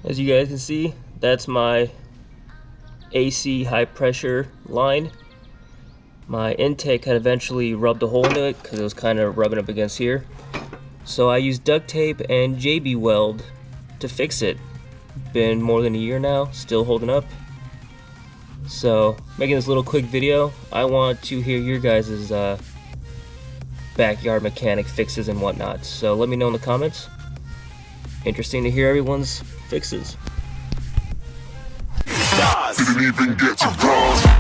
As you guys can see, that's my AC high pressure line. My intake had eventually rubbed a hole into it because it was kind of rubbing up against here. So I used duct tape and JB weld to fix it. Been more than a year now, still holding up. So making this little quick video, I want to hear your guys' backyard mechanic fixes and whatnot. So let me know in the comments. Interesting to hear everyone's fixes. Didn't even get to bronze.